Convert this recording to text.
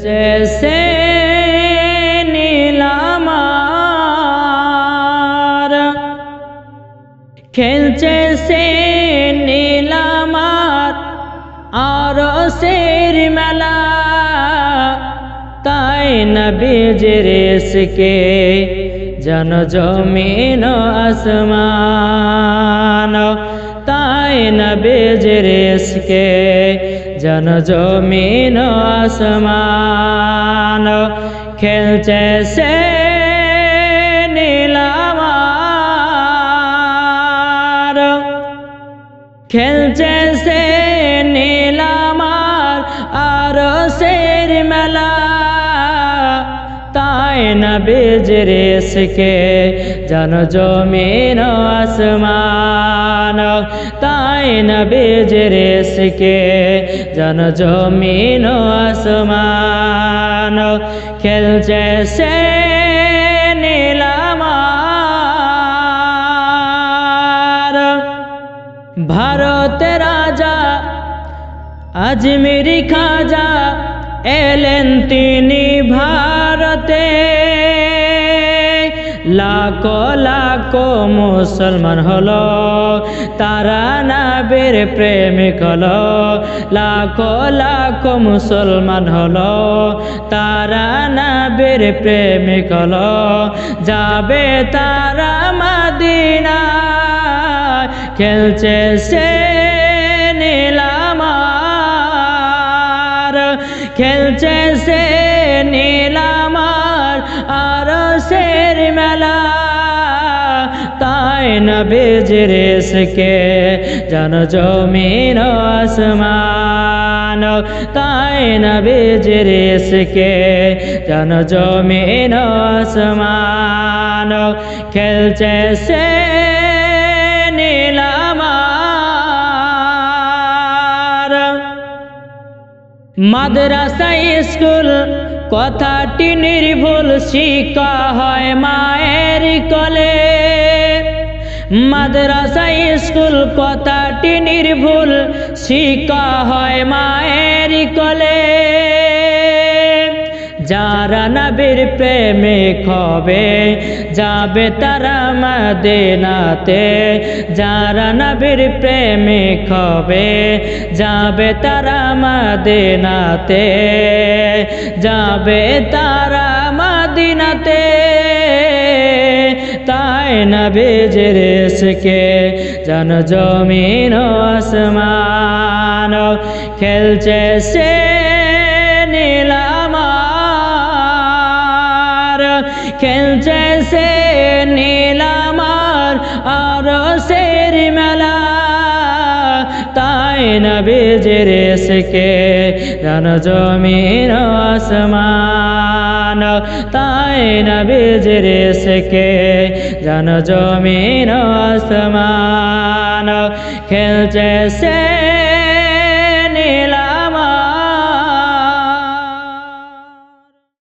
जैसे नीलामार खेलছে সে নীলামার আরশের মেলা তাই নবীজির ইশকে জন জমিন আসমান তাই নবীজির ইশকে জন জমিন আসমান খেলছে সে নীলামার খেলছে সে নীলামার আরশের মেলা তাই নবীজির ইশকে জন জমিন আসমান তাই নবীজির ইশকে জন জমিন আসমান খেলছে সে নীলামার ভারতের রাজা আজমিরি খাজা এলেন তিনি ভারতে লাখো লাখো মুসলমান হলো তারা নবীর প্রেমিক হলো লাখো লাখো মুসলমান হলো তারা নবীর প্রেমিক হলো যাবে তারা মদিনা খেলছে সে নীলামার খেলছে সে নীলামার আরশের মেলা তাই নবীজির ইশকে জন জমিন আসমান তাই নবীজির ইশকে জন জমিন আসমান খেলছে সে নীলামার মাদ্রাসা স্কুল কথাটি নির্ভুল শিক্ষা হয় মায়ের কোলে মাদ্রাসা স্কুল কথাটি নির্ভুল শিক্ষা হয় মায়ের কোলে যারা নবীর প্রেমিক হবে যাবে তারা মদিনাতে যারা নবীর প্রেমিক হবে যাবে তারা মদিনাতে যাবে তারা মদিনাতে তাই নবীজির ইশকে জন জমিন আসমান খেলছে সে নীলামার খেলছে সে নীলামার আরশের মেলা তাই নবীজির ইশকে জন জমিন আসমান তাই নবীজির ইশকে জন জমিন আসমান খেলছে সে